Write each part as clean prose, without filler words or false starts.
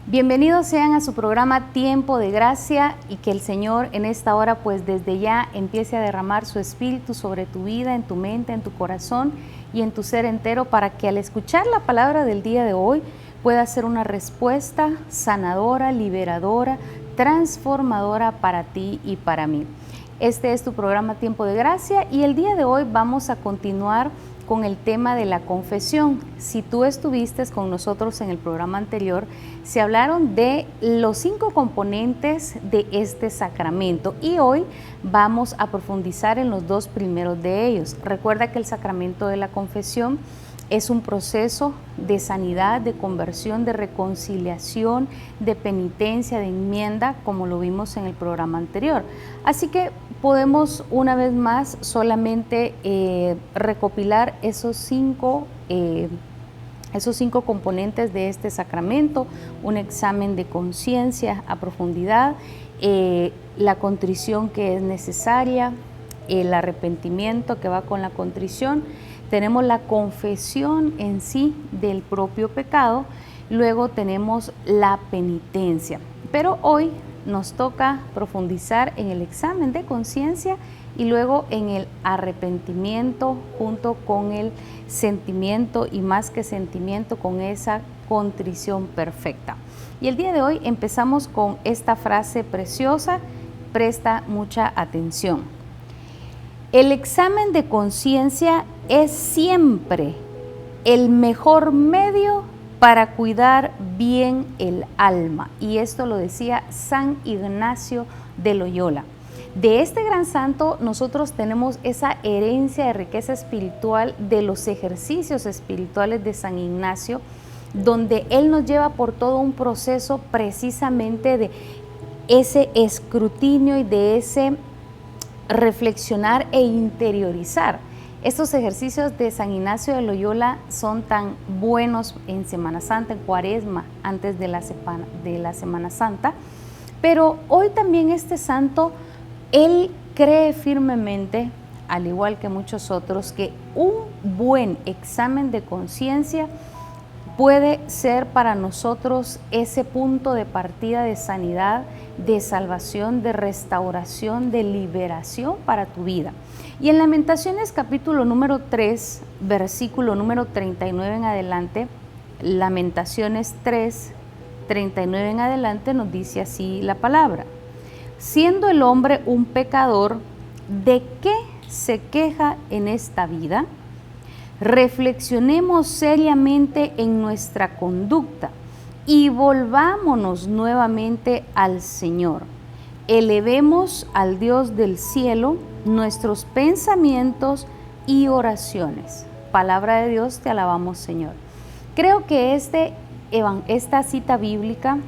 Bienvenidos sean a su programa Tiempo de Gracia y que el Señor en esta hora pues desde ya empiece a derramar su espíritu sobre tu vida, en tu mente, en tu corazón y en tu ser entero para que al escuchar la palabra del día de hoy pueda ser una respuesta sanadora, liberadora, transformadora para ti y para mí. Este es tu programa Tiempo de Gracia y el día de hoy vamos a continuar con el tema de la confesión. Si tú estuviste con nosotros en el programa anterior, se hablaron de los 5 componentes de este sacramento y hoy vamos a profundizar en los 2 primeros de ellos. Recuerda que el sacramento de la confesión es un proceso de sanidad, de conversión, de reconciliación, de penitencia, de enmienda, como lo vimos en el programa anterior. Así que podemos una vez más solamente recopilar esos 5 componentes de este sacramento: un examen de conciencia a profundidad, la contrición que es necesaria, el arrepentimiento que va con la contrición, tenemos la confesión en sí del propio pecado, luego tenemos la penitencia. Pero hoy nos toca profundizar en el examen de conciencia y luego en el arrepentimiento junto con el sentimiento y más que sentimiento con esa contrición perfecta. Y el día de hoy empezamos con esta frase preciosa, presta mucha atención. El examen de conciencia es siempre el mejor medio para cuidar bien el alma. Y esto lo decía San Ignacio de Loyola. De este gran santo nosotros tenemos esa herencia de riqueza espiritual de los ejercicios espirituales de San Ignacio, donde él nos lleva por todo un proceso precisamente de ese escrutinio y de ese reflexionar e interiorizar. Estos ejercicios de San Ignacio de Loyola son tan buenos en Semana Santa, en Cuaresma, antes de la Semana Santa, pero hoy también este santo, él cree firmemente, al igual que muchos otros, que un buen examen de conciencia puede ser para nosotros ese punto de partida de sanidad, de salvación, de restauración, de liberación para tu vida. Y en Lamentaciones capítulo número 3, versículo número 39 en adelante, Lamentaciones 3, 39 en adelante nos dice así la palabra: siendo el hombre un pecador, ¿de qué se queja en esta vida? Reflexionemos seriamente en nuestra conducta y volvámonos nuevamente al Señor. Elevemos al Dios del cielo nuestros pensamientos y oraciones. Palabra de Dios, te alabamos, Señor. Creo que esta cita bíblica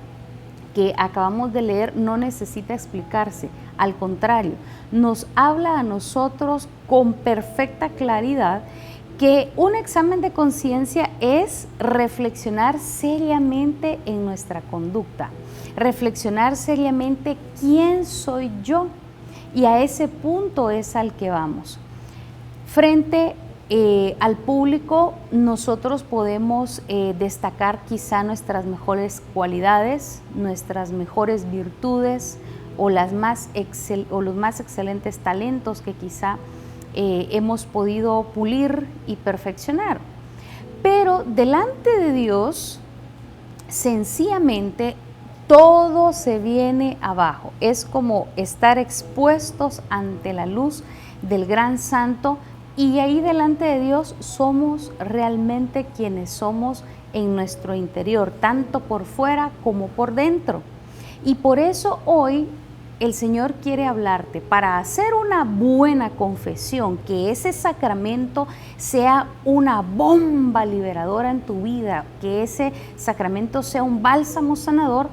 que acabamos de leer no necesita explicarse, al contrario, nos habla a nosotros con perfecta claridad que un examen de conciencia es reflexionar seriamente en nuestra conducta, reflexionar seriamente quién soy yo, y a ese punto es al que vamos. Frente al público nosotros podemos destacar quizá nuestras mejores cualidades, nuestras mejores virtudes o los más excelentes talentos que quizá hemos podido pulir y perfeccionar. Pero delante de Dios, sencillamente, todo se viene abajo. Es como estar expuestos ante la luz del gran santo, y ahí delante de Dios somos realmente quienes somos en nuestro interior, tanto por fuera como por dentro. Y por eso hoy el Señor quiere hablarte para hacer una buena confesión, que ese sacramento sea una bomba liberadora en tu vida, que ese sacramento sea un bálsamo sanador.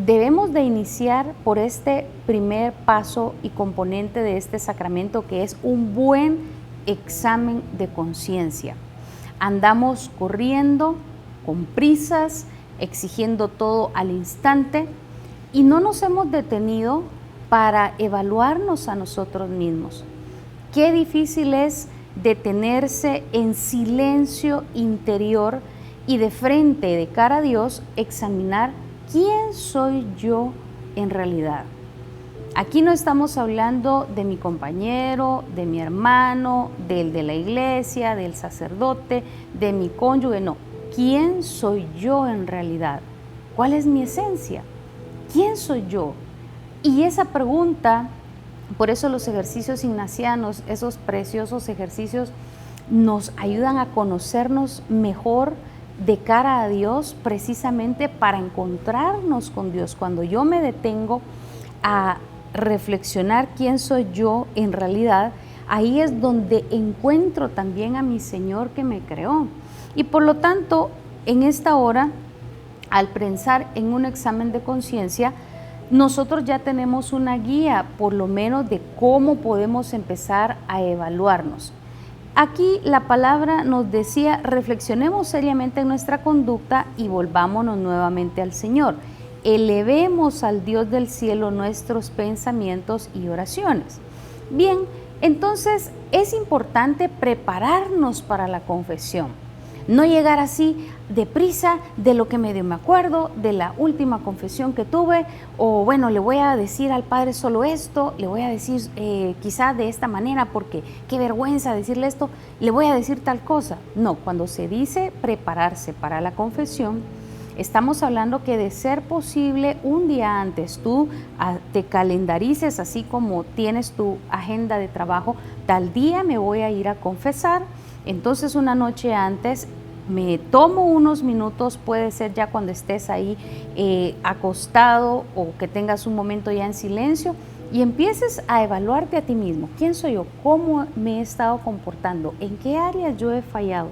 Debemos de iniciar por este primer paso y componente de este sacramento, que es un buen examen de conciencia. Andamos corriendo, con prisas, exigiendo todo al instante, y no nos hemos detenido para evaluarnos a nosotros mismos. Qué difícil es detenerse en silencio interior y de frente, de cara a Dios, examinar ¿quién soy yo en realidad? Aquí no estamos hablando de mi compañero, de mi hermano, del de la iglesia, del sacerdote, de mi cónyuge, no. ¿Quién soy yo en realidad? ¿Cuál es mi esencia? ¿Quién soy yo? Y esa pregunta, por eso los ejercicios ignacianos, esos preciosos ejercicios, nos ayudan a conocernos mejor de cara a Dios, precisamente para encontrarnos con Dios. Cuando yo me detengo a reflexionar quién soy yo en realidad, ahí es donde encuentro también a mi Señor que me creó. Y por lo tanto, en esta hora, al pensar en un examen de conciencia, nosotros ya tenemos una guía, por lo menos, de cómo podemos empezar a evaluarnos. Aquí la palabra nos decía, reflexionemos seriamente en nuestra conducta y volvámonos nuevamente al Señor. Elevemos al Dios del cielo nuestros pensamientos y oraciones. Bien, entonces es importante prepararnos para la confesión. No llegar así deprisa de lo que medio me acuerdo, de la última confesión que tuve, o bueno, le voy a decir al Padre solo esto, le voy a decir quizá de esta manera porque qué vergüenza decirle esto, le voy a decir tal cosa. No, cuando se dice prepararse para la confesión, estamos hablando que de ser posible un día antes tú te calendarices, así como tienes tu agenda de trabajo, tal día me voy a ir a confesar. Entonces una noche antes me tomo unos minutos, puede ser ya cuando estés ahí acostado o que tengas un momento ya en silencio y empieces a evaluarte a ti mismo. ¿Quién soy yo? ¿Cómo me he estado comportando? ¿En qué áreas yo he fallado?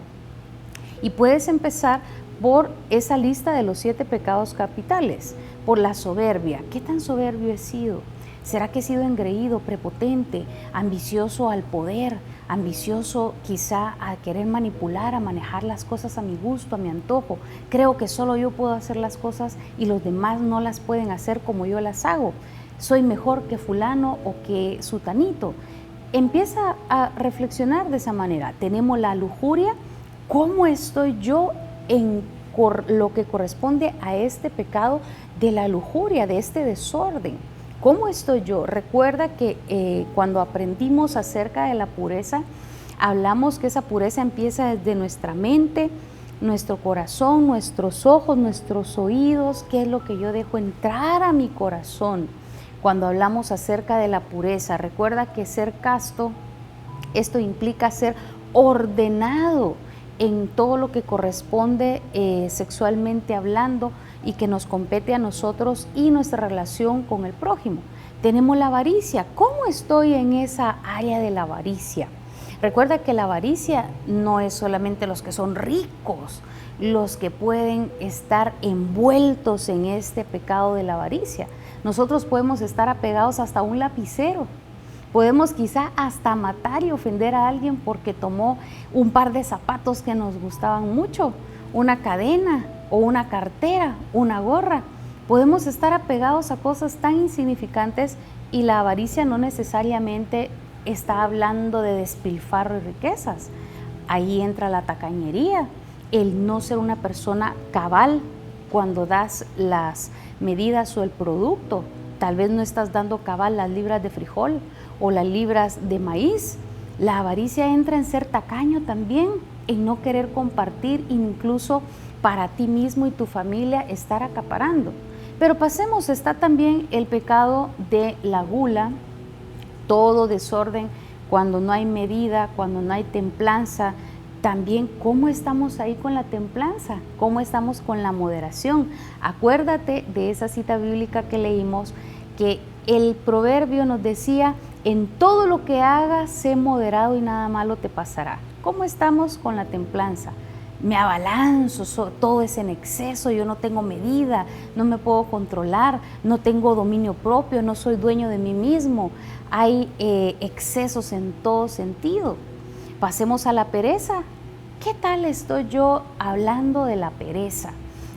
Y puedes empezar por esa lista de los 7 pecados capitales, por la soberbia. ¿Qué tan soberbio he sido? ¿Será que he sido engreído, prepotente, ambicioso al poder, ambicioso quizá a querer manipular, a manejar las cosas a mi gusto, a mi antojo? Creo que solo yo puedo hacer las cosas y los demás no las pueden hacer como yo las hago. Soy mejor que fulano o que sutanito. Empieza a reflexionar de esa manera. Tenemos la lujuria. ¿Cómo estoy yo en lo que corresponde a este pecado de la lujuria, de este desorden? ¿Cómo estoy yo? Recuerda que cuando aprendimos acerca de la pureza, hablamos que esa pureza empieza desde nuestra mente, nuestro corazón, nuestros ojos, nuestros oídos, qué es lo que yo dejo entrar a mi corazón. Cuando hablamos acerca de la pureza, recuerda que ser casto, esto implica ser ordenado en todo lo que corresponde sexualmente hablando y que nos compete a nosotros y nuestra relación con el prójimo. Tenemos la avaricia. ¿Cómo estoy en esa área de la avaricia? Recuerda que la avaricia no es solamente los que son ricos, los que pueden estar envueltos en este pecado de la avaricia. Nosotros podemos estar apegados hasta un lapicero. Podemos quizá hasta matar y ofender a alguien porque tomó un par de zapatos que nos gustaban mucho, una cadena o una cartera, una gorra. Podemos estar apegados a cosas tan insignificantes y la avaricia no necesariamente está hablando de despilfarro y riquezas. Ahí entra la tacañería, el no ser una persona cabal cuando das las medidas o el producto. Tal vez no estás dando cabal las libras de frijol o las libras de maíz. La avaricia entra en ser tacaño también, en no querer compartir, incluso para ti mismo y tu familia estar acaparando. Pero pasemos, está también el pecado de la gula, todo desorden, cuando no hay medida, cuando no hay templanza. También cómo estamos ahí con la templanza, cómo estamos con la moderación. Acuérdate de esa cita bíblica que leímos, que el proverbio nos decía, en todo lo que hagas, sé moderado y nada malo te pasará. ¿Cómo estamos con la templanza? Me abalanzo, todo es en exceso, yo no tengo medida, no me puedo controlar, no tengo dominio propio, no soy dueño de mí mismo. Hay excesos en todo sentido. Pasemos a la pereza. ¿Qué tal estoy yo hablando de la pereza?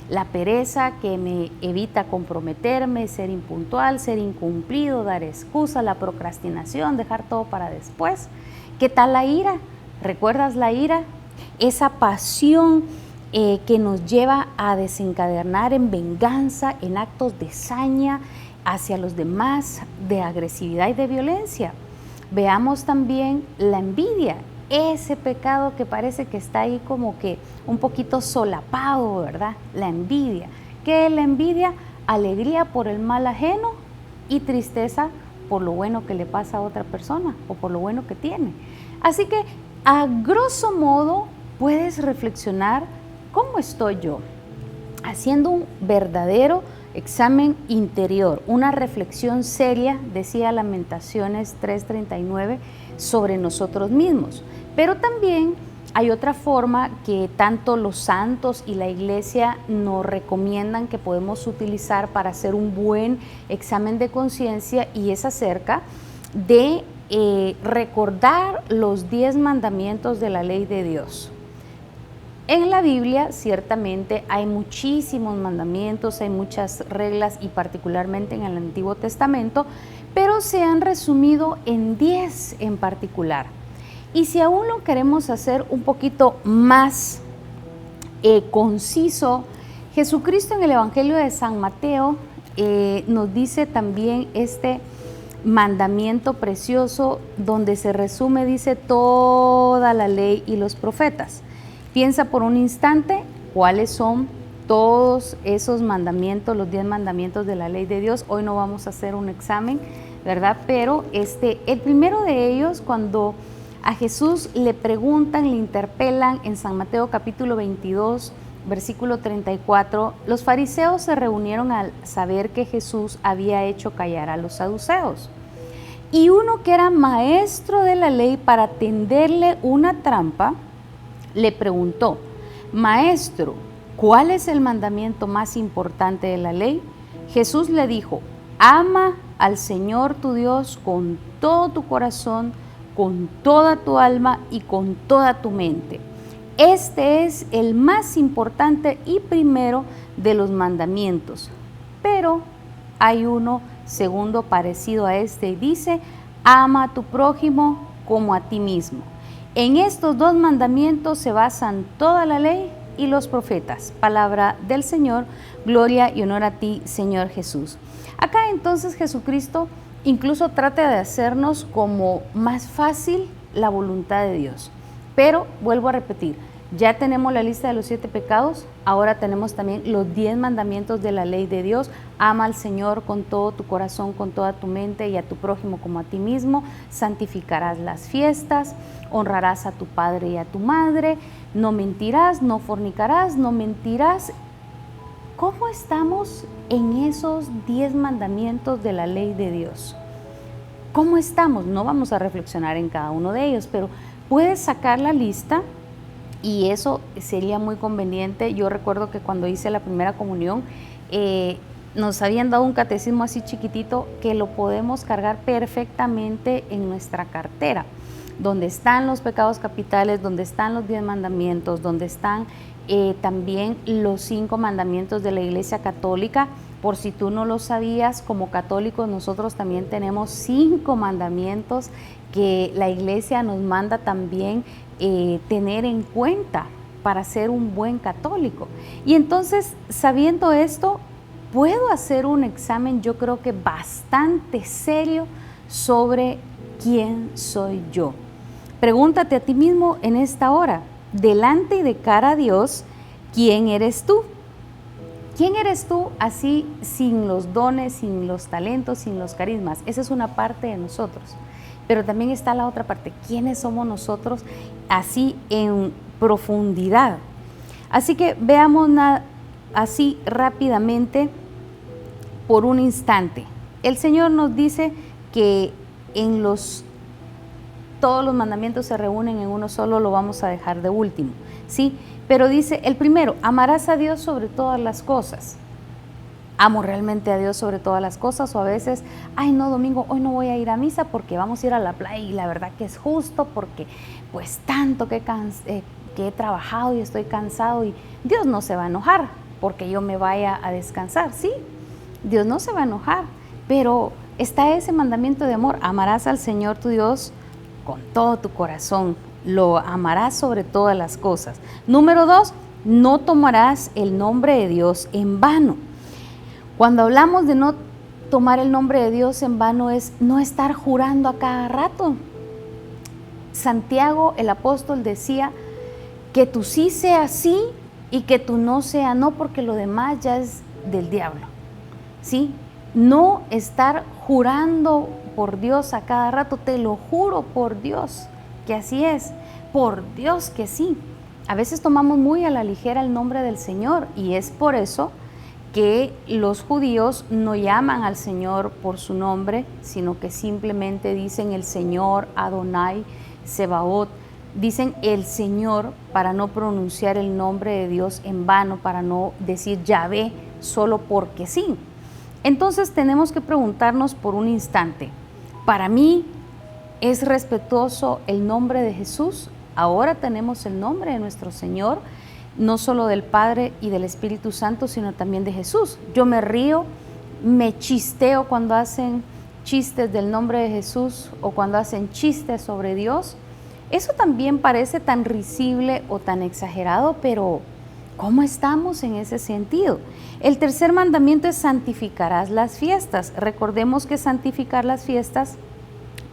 La pereza que me evita comprometerme, ser impuntual, ser incumplido, dar excusas, la procrastinación, dejar todo para después. ¿Qué tal la ira? ¿Recuerdas la ira? Esa pasión que nos lleva a desencadenar en venganza, en actos de saña hacia los demás, de agresividad y de violencia. Veamos también la envidia, ese pecado que parece que está ahí como que un poquito solapado, ¿verdad? La envidia. ¿Qué es la envidia? Alegría por el mal ajeno y tristeza por lo bueno que le pasa a otra persona o por lo bueno que tiene. Así que, a grosso modo, puedes reflexionar cómo estoy yo, haciendo un verdadero examen interior, una reflexión seria, decía Lamentaciones 3:39, sobre nosotros mismos. Pero también hay otra forma que tanto los santos y la iglesia nos recomiendan que podemos utilizar para hacer un buen examen de conciencia, y es acerca de recordar los 10 mandamientos de la ley de Dios. En la Biblia ciertamente hay muchísimos mandamientos, hay muchas reglas, y particularmente en el Antiguo Testamento, pero se han resumido en 10 en particular. Y si aún lo queremos hacer un poquito más conciso, Jesucristo en el Evangelio de San Mateo nos dice también este mandamiento precioso donde se resume, dice, toda la ley y los profetas. Piensa por un instante cuáles son todos esos mandamientos, los 10 mandamientos de la ley de Dios. Hoy no vamos a hacer un examen, ¿verdad? Pero el primero de ellos, cuando a Jesús le preguntan, le interpelan en San Mateo capítulo 22, versículo 34, los fariseos se reunieron al saber que Jesús había hecho callar a los saduceos. Y uno que era maestro de la ley, para tenderle una trampa, le preguntó: Maestro, ¿cuál es el mandamiento más importante de la ley? Jesús le dijo: ama al Señor tu Dios con todo tu corazón, con toda tu alma y con toda tu mente. Este es el más importante y primero de los mandamientos. Pero hay uno segundo parecido a este, y dice: ama a tu prójimo como a ti mismo. En estos 2 mandamientos se basan toda la ley y los profetas. Palabra del Señor, gloria y honor a ti, Señor Jesús. Acá entonces Jesucristo incluso trata de hacernos como más fácil la voluntad de Dios. Pero vuelvo a repetir, ya tenemos la lista de los 7 pecados, ahora tenemos también los 10 mandamientos de la ley de Dios. Ama al Señor con todo tu corazón, con toda tu mente, y a tu prójimo como a ti mismo. Santificarás las fiestas, honrarás a tu padre y a tu madre, no mentirás, no fornicarás, no mentirás. ¿Cómo estamos en esos 10 mandamientos de la ley de Dios? ¿Cómo estamos? No vamos a reflexionar en cada uno de ellos, pero puedes sacar la lista, y eso sería muy conveniente. Yo recuerdo que cuando hice la primera comunión, nos habían dado un catecismo así chiquitito que lo podemos cargar perfectamente en nuestra cartera, donde están los pecados capitales, donde están los 10 mandamientos, donde están también los 5 mandamientos de la Iglesia Católica. Por si tú no lo sabías, como católicos nosotros también tenemos 5 mandamientos que la Iglesia nos manda también tener en cuenta para ser un buen católico. Y entonces, sabiendo esto, puedo hacer un examen, yo creo que bastante serio, sobre quién soy yo. Pregúntate a ti mismo en esta hora, delante y de cara a Dios, ¿quién eres tú? ¿Quién eres tú así, sin los dones, sin los talentos, sin los carismas? Esa es una parte de nosotros. Pero también está la otra parte, ¿quiénes somos nosotros así en profundidad? Así que veamos así rápidamente por un instante. El Señor nos dice que todos los mandamientos se reúnen en uno solo, lo vamos a dejar de último, ¿sí? Pero dice, el primero, amarás a Dios sobre todas las cosas. ¿Amo realmente a Dios sobre todas las cosas? O a veces, ay no, domingo, hoy no voy a ir a misa porque vamos a ir a la playa, y la verdad que es justo porque pues tanto que he trabajado y estoy cansado, y Dios no se va a enojar porque yo me vaya a descansar, ¿sí? Dios no se va a enojar, pero está ese mandamiento de amor: amarás al Señor tu Dios con todo tu corazón, lo amarás sobre todas las cosas. Número 2, no tomarás el nombre de Dios en vano. Cuando hablamos de no tomar el nombre de Dios en vano es no estar jurando a cada rato. Santiago, el apóstol, decía que tu sí sea sí y que tu no sea no, porque lo demás ya es del diablo, ¿sí? No estar jurando por Dios a cada rato, te lo juro por Dios que así es, por Dios que sí. A veces tomamos muy a la ligera el nombre del Señor y es por eso que los judíos no llaman al Señor por su nombre, sino que simplemente dicen el Señor, Adonai, Sebaot, dicen el Señor para no pronunciar el nombre de Dios en vano, para no decir Yahvé solo porque sí. Entonces tenemos que preguntarnos por un instante, ¿para mí es respetuoso el nombre de Jesús? Ahora tenemos el nombre de nuestro Señor, no solo del Padre y del Espíritu Santo, sino también de Jesús. Yo me río, me chisteo cuando hacen chistes del nombre de Jesús o cuando hacen chistes sobre Dios. Eso también parece tan risible o tan exagerado, pero ¿cómo estamos en ese sentido? El tercer mandamiento es santificarás las fiestas. Recordemos que santificar las fiestas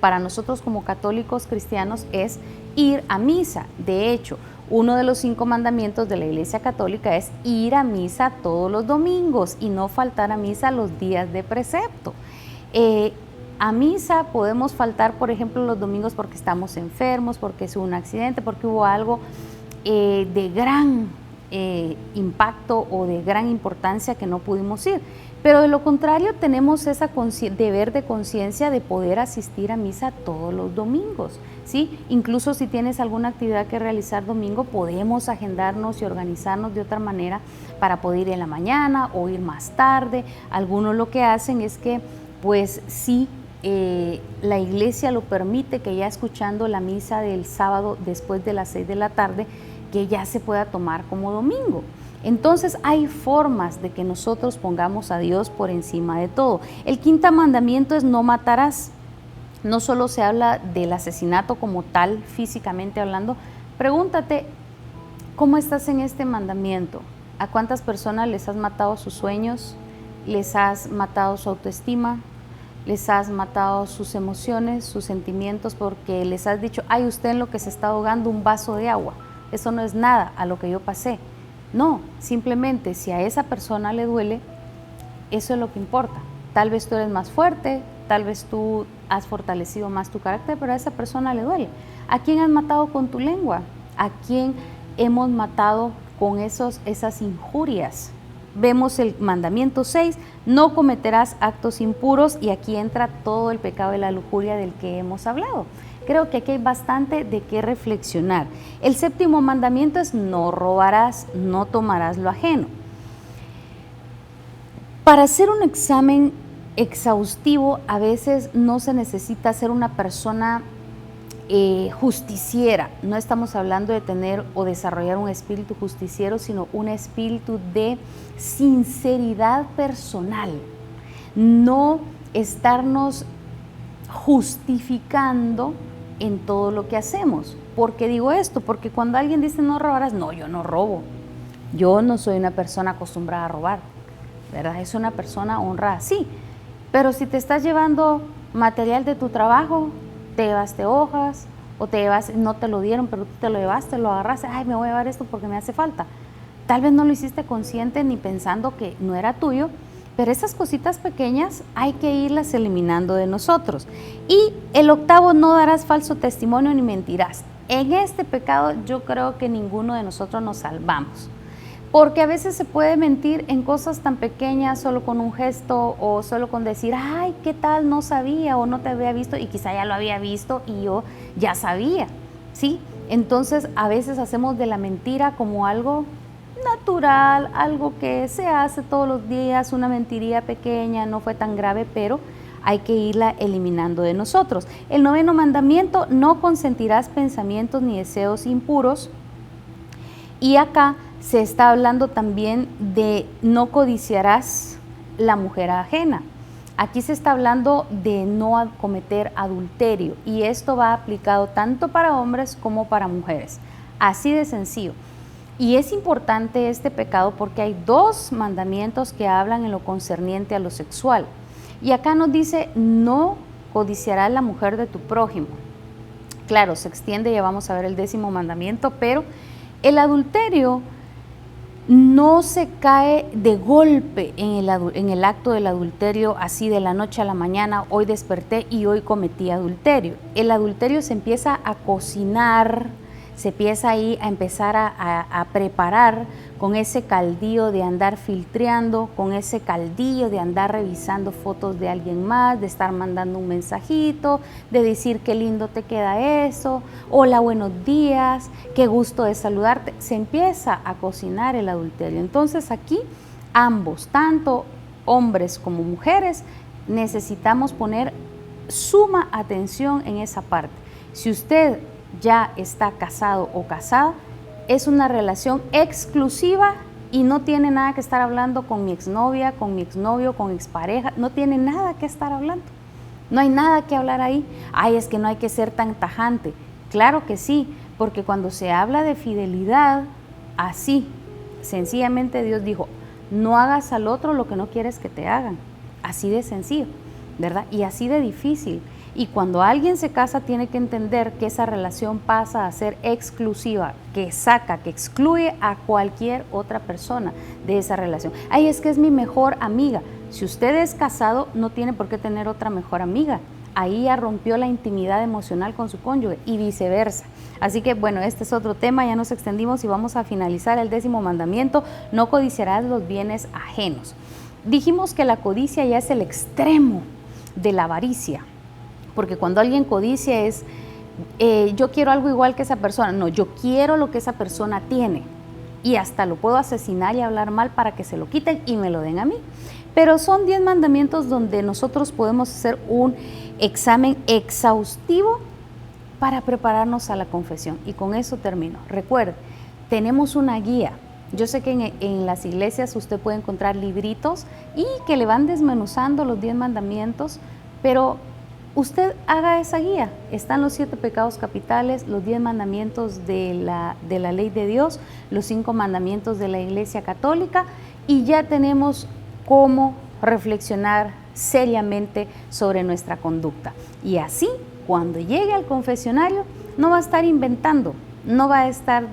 para nosotros como católicos cristianos es ir a misa. De hecho, uno de los 5 mandamientos de la Iglesia Católica es ir a misa todos los domingos y no faltar a misa los días de precepto. A misa podemos faltar, por ejemplo, los domingos porque estamos enfermos, porque es un accidente, porque hubo algo de gran impacto o de gran importancia que no pudimos ir. Pero de lo contrario tenemos ese deber de conciencia de poder asistir a misa todos los domingos, ¿sí? Incluso si tienes alguna actividad que realizar domingo, podemos agendarnos y organizarnos de otra manera para poder ir en la mañana o ir más tarde. Algunos lo que hacen es que, pues sí, la iglesia lo permite, que ya escuchando la misa del sábado después de las 6 de la tarde, que ya se pueda tomar como domingo. Entonces hay formas de que nosotros pongamos a Dios por encima de todo. El 5.º mandamiento es no matarás. No solo se habla del asesinato como tal, físicamente hablando. Pregúntate, ¿cómo estás en este mandamiento? ¿A cuántas personas les has matado sus sueños? ¿Les has matado su autoestima? ¿Les has matado sus emociones, sus sentimientos? Porque les has dicho, ay, usted en lo que se está ahogando un vaso de agua. Eso no es nada a lo que yo pasé. No, simplemente si a esa persona le duele, eso es lo que importa. Tal vez tú eres más fuerte, tal vez tú has fortalecido más tu carácter, pero a esa persona le duele. ¿A quién has matado con tu lengua? ¿A quién hemos matado con esas injurias? Vemos el mandamiento 6, no cometerás actos impuros, y aquí entra todo el pecado de la lujuria del que hemos hablado. Creo que aquí hay bastante de qué reflexionar. El 7.º mandamiento es no robarás, no tomarás lo ajeno. Para hacer un examen exhaustivo, a veces no se necesita ser una persona justiciera. No estamos hablando de tener o desarrollar un espíritu justiciero, sino un espíritu de sinceridad personal. No estarnos justificando en todo lo que hacemos. ¿Por qué digo esto? Porque cuando alguien dice no robarás, no, yo no robo. Yo no soy una persona acostumbrada a robar, ¿verdad? Es una persona honrada, sí. Pero si te estás llevando material de tu trabajo, te llevaste hojas o te llevas, no te lo dieron, pero tú te lo llevaste, lo agarraste, ay, me voy a llevar esto porque me hace falta. Tal vez no lo hiciste consciente ni pensando que no era tuyo, pero esas cositas pequeñas hay que irlas eliminando de nosotros. Y el 8.º, no darás falso testimonio ni mentirás. En este pecado yo creo que ninguno de nosotros nos salvamos, porque a veces se puede mentir en cosas tan pequeñas, solo con un gesto o solo con decir, ay, ¿qué tal? No sabía o no te había visto, y quizá ya lo había visto y yo ya sabía, ¿sí? Entonces a veces hacemos de la mentira como algo natural, algo que se hace todos los días, una mentiría pequeña, no fue tan grave, pero hay que irla eliminando de nosotros. El 9.º mandamiento, no consentirás pensamientos ni deseos impuros. Y acá se está hablando también de no codiciarás la mujer ajena. Aquí se está hablando de no cometer adulterio, y esto va aplicado tanto para hombres como para mujeres. Así de sencillo. Y es importante este pecado porque hay 2 mandamientos que hablan en lo concerniente a lo sexual. Y acá nos dice, no codiciarás la mujer de tu prójimo. Claro, se extiende, ya vamos a ver el 10º mandamiento, pero el adulterio no se cae de golpe en el acto del adulterio, así de la noche a la mañana, hoy desperté y hoy cometí adulterio. El adulterio se empieza a cocinar, se empieza ahí a empezar a preparar con ese caldillo de andar filtreando, con ese caldillo de andar revisando fotos de alguien más, de estar mandando un mensajito, de decir qué lindo te queda eso, hola, buenos días, qué gusto de saludarte. Se empieza a cocinar el adulterio. Entonces aquí ambos, tanto hombres como mujeres, necesitamos poner suma atención en esa parte. Si usted ya está casado o casada, es una relación exclusiva y no tiene nada que estar hablando con mi exnovia, con mi exnovio, con expareja, no tiene nada que estar hablando. No hay nada que hablar ahí. Ay, es que no hay que ser tan tajante. Claro que sí, porque cuando se habla de fidelidad, así, sencillamente Dios dijo, no hagas al otro lo que no quieres que te hagan. Así de sencillo, ¿verdad? Y así de difícil. Y cuando alguien se casa tiene que entender que esa relación pasa a ser exclusiva, que saca, que excluye a cualquier otra persona de esa relación. Ay, es que es mi mejor amiga. Si usted es casado, no tiene por qué tener otra mejor amiga. Ahí ya rompió la intimidad emocional con su cónyuge y viceversa. Así que bueno, este es otro tema, ya nos extendimos y vamos a finalizar el 10º mandamiento, no codiciarás los bienes ajenos. Dijimos que la codicia ya es el extremo de la avaricia. Porque cuando alguien codicia es, yo quiero algo igual que esa persona. No, yo quiero lo que esa persona tiene. Y hasta lo puedo asesinar y hablar mal para que se lo quiten y me lo den a mí. Pero son 10 mandamientos donde nosotros podemos hacer un examen exhaustivo para prepararnos a la confesión. Y con eso termino. Recuerde, tenemos una guía. Yo sé que en las iglesias usted puede encontrar libritos y que le van desmenuzando los 10 mandamientos, pero usted haga esa guía. Están los 7 pecados capitales, los 10 mandamientos de la ley de Dios, los 5 mandamientos de la Iglesia Católica y ya tenemos cómo reflexionar seriamente sobre nuestra conducta. Y así, cuando llegue al confesionario, no va a estar inventando, no va a estar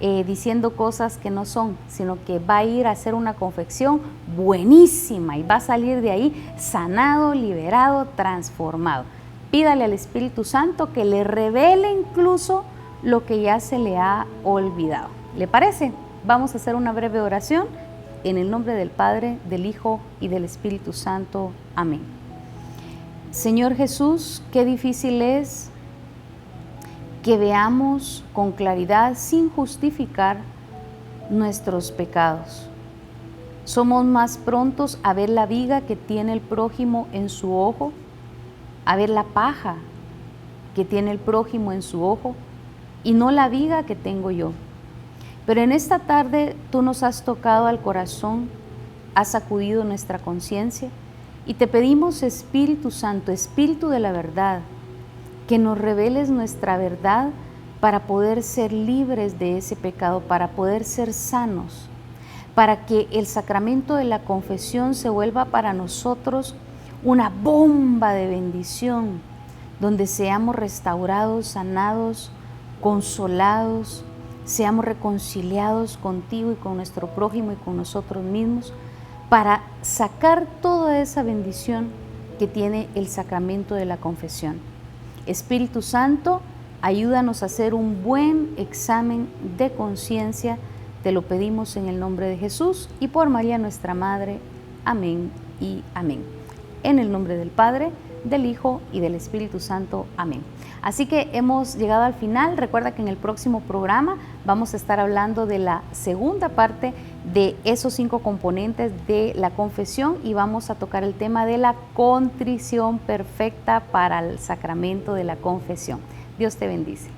diciendo cosas que no son, sino que va a ir a hacer una confesión buenísima y va a salir de ahí sanado, liberado, transformado. Pídale al Espíritu Santo que le revele incluso lo que ya se le ha olvidado. ¿Le parece? Vamos a hacer una breve oración en el nombre del Padre, del Hijo y del Espíritu Santo. Amén. Señor Jesús, qué difícil es que veamos con claridad, sin justificar, nuestros pecados. Somos más prontos a ver la viga que tiene el prójimo en su ojo, a ver la paja que tiene el prójimo en su ojo, y no la viga que tengo yo. Pero en esta tarde tú nos has tocado al corazón, has sacudido nuestra conciencia, y te pedimos, Espíritu Santo, Espíritu de la verdad, que nos reveles nuestra verdad para poder ser libres de ese pecado, para poder ser sanos, para que el sacramento de la confesión se vuelva para nosotros una bomba de bendición, donde seamos restaurados, sanados, consolados, seamos reconciliados contigo y con nuestro prójimo y con nosotros mismos, para sacar toda esa bendición que tiene el sacramento de la confesión. Espíritu Santo, ayúdanos a hacer un buen examen de conciencia. Te lo pedimos en el nombre de Jesús y por María nuestra Madre. Amén y amén. En el nombre del Padre, del Hijo y del Espíritu Santo. Amén. Así que hemos llegado al final. Recuerda que en el próximo programa vamos a estar hablando de la segunda parte de esos 5 componentes de la confesión y vamos a tocar el tema de la contrición perfecta para el sacramento de la confesión. Dios te bendice.